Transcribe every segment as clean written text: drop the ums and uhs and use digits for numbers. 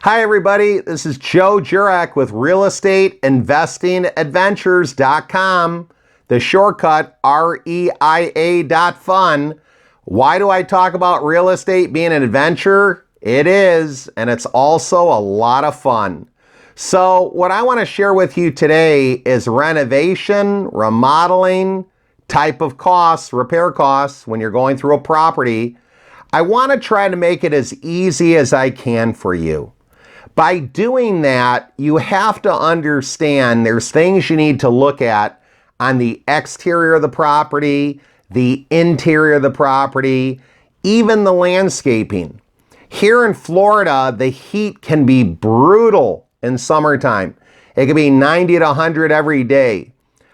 Hi, everybody. This is Joe Jurek with realestateinvestingadventures.com. The shortcut, REIA.fun. Why do I talk about real estate being an adventure? It is, and it's also a lot of fun. So what I want to share with you today is renovation, remodeling, type of costs, repair costs when you're going through a property. I want to try to make it as easy as I can for you. By doing that, you have to understand there's things you need to look at on the exterior of the property, the interior of the property, even the landscaping. Here in Florida, the heat can be brutal in summertime. It can be 90 to 100 every day.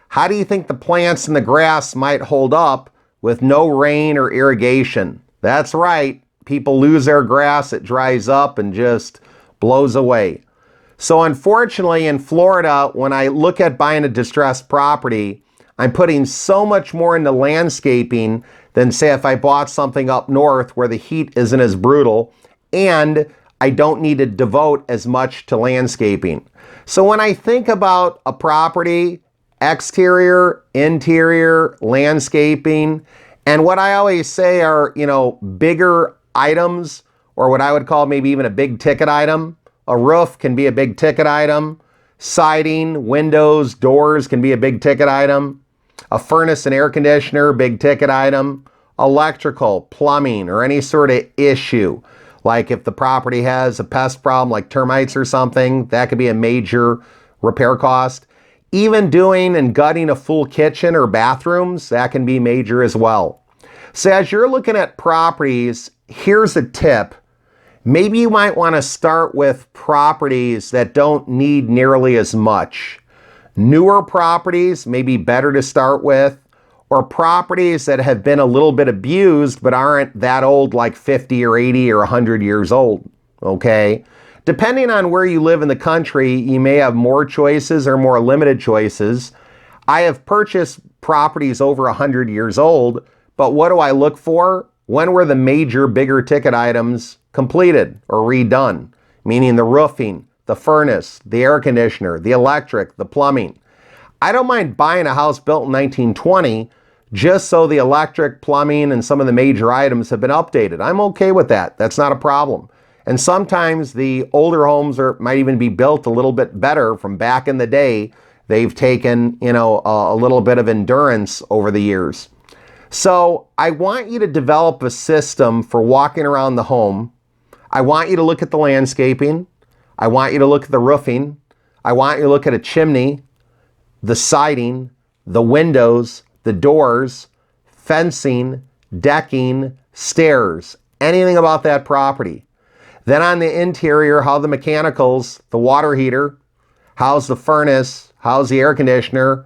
How do you think the plants and the grass might hold up with no rain or irrigation? That's right. People lose their grass, it dries up and just blows away. So unfortunately in Florida, when I look at buying a distressed property, I'm putting so much more into landscaping than say if I bought something up north where the heat isn't as brutal and I don't need to devote as much to landscaping. So when I think about a property, exterior, interior, landscaping, and what I always say are, bigger items, or what I would call maybe even a big ticket item. A roof can be a big ticket item. Siding, windows, doors can be a big ticket item. A furnace and air conditioner, big ticket item. Electrical, plumbing, or any sort of issue. Like if the property has a pest problem like termites or something, that could be a major repair cost. Even doing and gutting a full kitchen or bathrooms, that can be major as well. So as you're looking at properties, here's a tip. Maybe you might want to start with properties that don't need nearly as much. Newer properties may be better to start with, or properties that have been a little bit abused but aren't that old, like 50 or 80 or 100 years old, okay? Depending on where you live in the country, you may have more choices or more limited choices. I have purchased properties over 100 years old, but what do I look for? When were the major, bigger ticket items completed or redone? Meaning the roofing, the furnace, the air conditioner, the electric, the plumbing. I don't mind buying a house built in 1920 just so the electric, plumbing, and some of the major items have been updated. I'm okay with that. That's not a problem. And sometimes the older homes might even be built a little bit better from back in the day. They've taken, a little bit of endurance over the years. So I want you to develop a system for walking around the home. I want you to look at the landscaping. I want you to look at the roofing. I want you to look at a chimney, the siding, the windows, the doors, fencing, decking, stairs, anything about that property. Then on the interior, how the mechanicals, the water heater, how's the furnace, how's the air conditioner.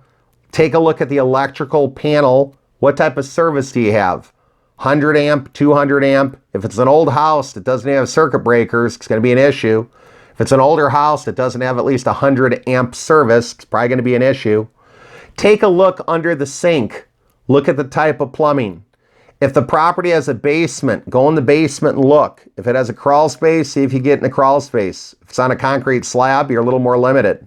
Take a look at the electrical panel. What type of service do you have? 100 amp, 200 amp. If it's an old house that doesn't have circuit breakers, it's going to be an issue. If it's an older house that doesn't have at least 100 amp service, it's probably going to be an issue. Take a look under the sink. Look at the type of plumbing. If the property has a basement, go in the basement and look. If it has a crawl space, see if you get in the crawl space. If it's on a concrete slab, you're a little more limited.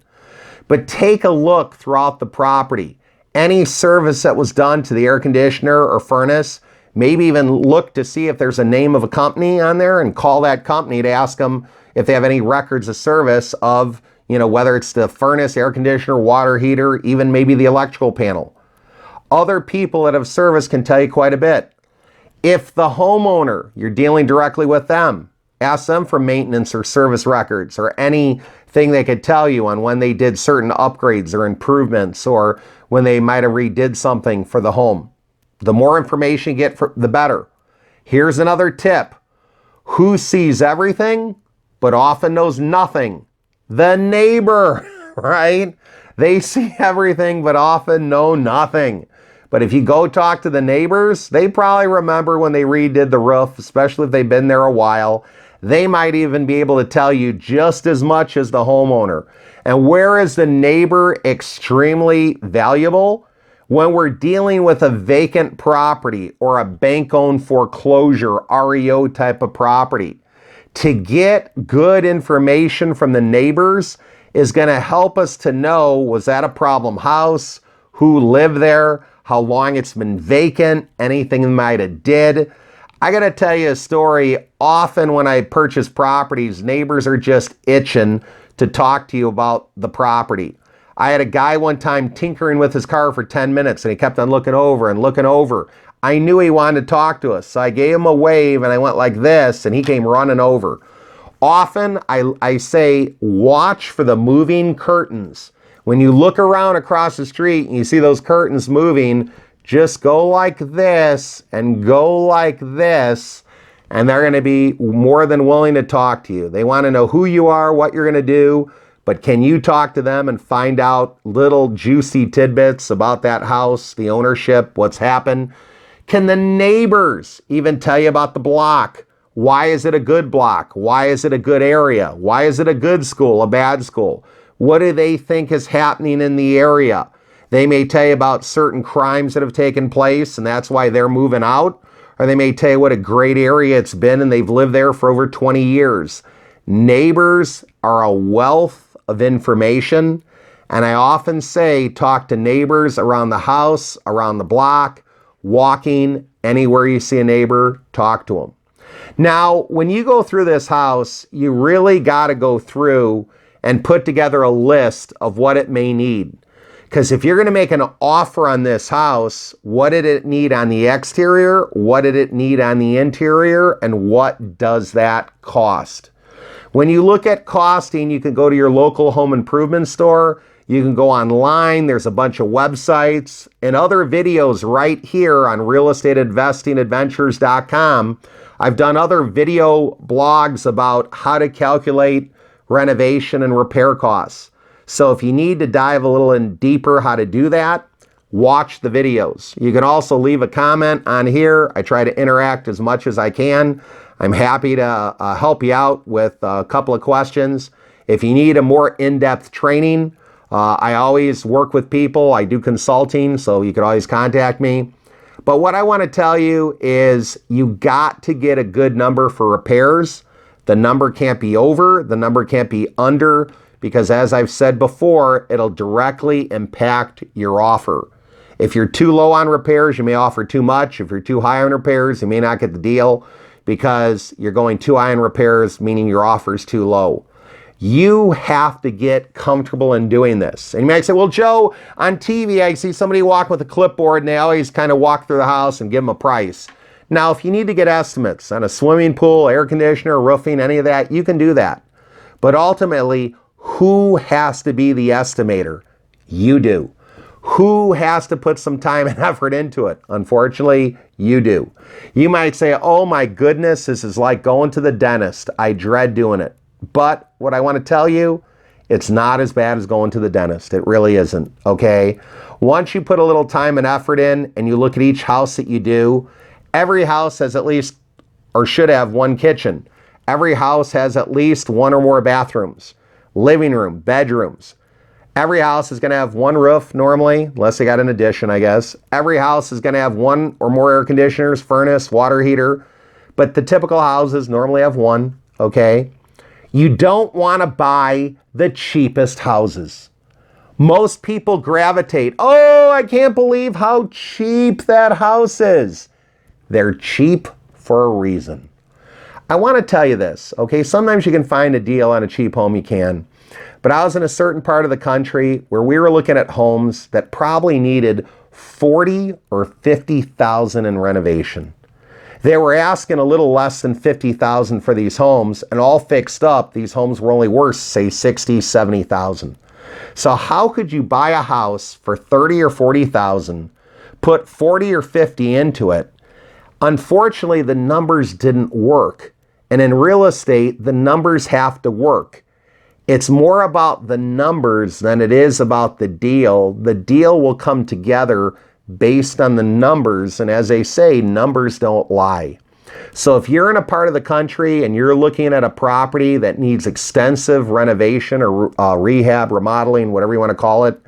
But take a look throughout the property. Any service that was done to the air conditioner or furnace, maybe even look to see if there's a name of a company on there and call that company to ask them if they have any records of service of, whether it's the furnace, air conditioner, water heater, even maybe the electrical panel. Other people that have service can tell you quite a bit. If the homeowner, you're dealing directly with them, ask them for maintenance or service records or anything they could tell you on when they did certain upgrades or improvements or when they might have redid something for the home. The more information you get, the better. Here's another tip. Who sees everything but often knows nothing? The neighbor, right? They see everything but often know nothing. But if you go talk to the neighbors, they probably remember when they redid the roof, especially if they've been there a while. They might even be able to tell you just as much as the homeowner. And where is the neighbor extremely valuable? When we're dealing with a vacant property or a bank-owned foreclosure, REO type of property. To get good information from the neighbors is going to help us to know, was that a problem house? Who lived there? How long it's been vacant? Anything they might have did? I got to tell you a story. Often when I purchase properties, neighbors are just itching to talk to you about the property. I had a guy one time tinkering with his car for 10 minutes and he kept on looking over and looking over. I knew he wanted to talk to us, so I gave him a wave and I went like this and he came running over. Often I say, watch for the moving curtains. When you look around across the street and you see those curtains moving, just go like this and go like this, and they're going to be more than willing to talk to you. They want to know who you are, what you're going to do, but can you talk to them and find out little juicy tidbits about that house, the ownership, what's happened? Can the neighbors even tell you about the block? Why is it a good block? Why is it a good area? Why is it a good school, a bad school? What do they think is happening in the area? They may tell you about certain crimes that have taken place and that's why they're moving out. Or they may tell you what a great area it's been and they've lived there for over 20 years. Neighbors are a wealth of information. And I often say, talk to neighbors around the house, around the block, walking, anywhere you see a neighbor, talk to them. Now, when you go through this house, you really got to go through and put together a list of what it may need. Because if you're going to make an offer on this house, what did it need on the exterior? What did it need on the interior? And what does that cost? When you look at costing, you can go to your local home improvement store. You can go online. There's a bunch of websites and other videos right here on realestateinvestingadventures.com. I've done other video blogs about how to calculate renovation and repair costs. So if you need to dive a little in deeper how to do that, watch the videos. You can also leave a comment on here. I try to interact as much as I can. I'm happy to help you out with a couple of questions. If you need a more in-depth training, I always work with people. I do consulting, so you can always contact me. But what I want to tell you is you got to get a good number for repairs. The number can't be over, the number can't be under, because as I've said before, it'll directly impact your offer. If you're too low on repairs, you may offer too much. If you're too high on repairs, you may not get the deal because you're going too high on repairs, meaning your offer is too low. You have to get comfortable in doing this. And you might say, well, Joe, on TV, I see somebody walk with a clipboard and they always kind of walk through the house and give them a price. Now, if you need to get estimates on a swimming pool, air conditioner, roofing, any of that, you can do that. But ultimately, who has to be the estimator? You do. Who has to put some time and effort into it? Unfortunately, you do. You might say, oh my goodness, this is like going to the dentist. I dread doing it. But what I want to tell you, it's not as bad as going to the dentist. It really isn't, okay? Once you put a little time and effort in and you look at each house that you do, every house has at least, or should have, one kitchen. Every house has at least one or more bathrooms, living room, bedrooms. Every house is going to have one roof normally, unless they got an addition, I guess. Every house is going to have one or more air conditioners, furnace, water heater. But the typical houses normally have one, okay? You don't want to buy the cheapest houses. Most people gravitate, oh, I can't believe how cheap that house is. They're cheap for a reason. I want to tell you this, okay? Sometimes you can find a deal on a cheap home, you can. But I was in a certain part of the country where we were looking at homes that probably needed $40,000 or $50,000 in renovation. They were asking a little less than $50,000 for these homes, and all fixed up, these homes were only worth, say, $60,000, $70,000. So how could you buy a house for $30,000 or $40,000, put $40,000 or $50,000 into it? Unfortunately, the numbers didn't work. And in real estate, the numbers have to work. It's more about the numbers than it is about the deal. The deal will come together based on the numbers, and as they say, numbers don't lie. So if you're in a part of the country and you're looking at a property that needs extensive renovation or rehab, remodeling, whatever you want to call it,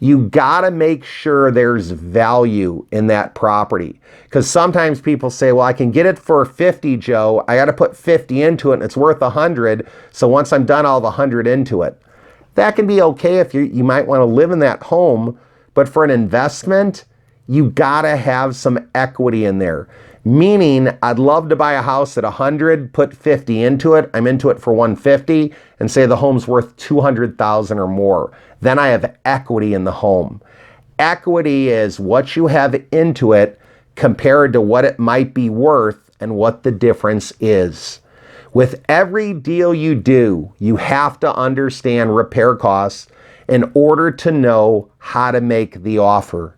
You gotta make sure there's value in that property. Because sometimes people say, well, I can get it for 50, Joe. I gotta put 50 into it and it's worth 100. So once I'm done, I'll have 100 into it. That can be okay if you might want to live in that home, but for an investment, you gotta have some equity in there. Meaning, I'd love to buy a house at 100, put 50 into it, I'm into it for 150, and say the home's worth 200,000 or more. Then I have equity in the home. Equity is what you have into it compared to what it might be worth and what the difference is. With every deal you do, you have to understand repair costs in order to know how to make the offer.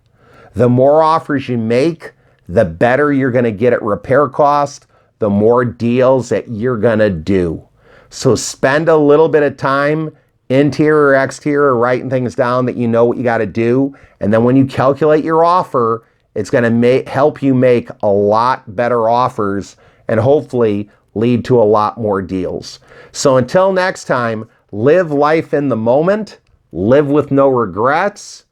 The more offers you make, the better you're going to get at repair cost, the more deals that you're going to do. So spend a little bit of time, interior, exterior, writing things down that you know what you got to do. And then when you calculate your offer, it's going to help you make a lot better offers and hopefully lead to a lot more deals. So until next time, live life in the moment, live with no regrets,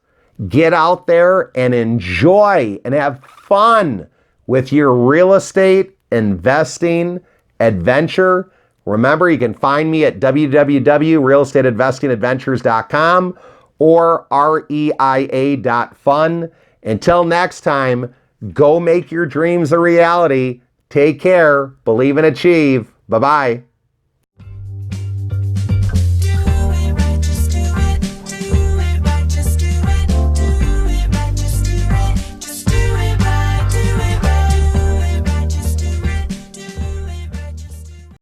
get out there and enjoy and have fun with your real estate investing adventure. Remember, you can find me at www.realestateinvestingadventures.com or reia.fun. Until next time, go make your dreams a reality. Take care, believe and achieve. Bye-bye.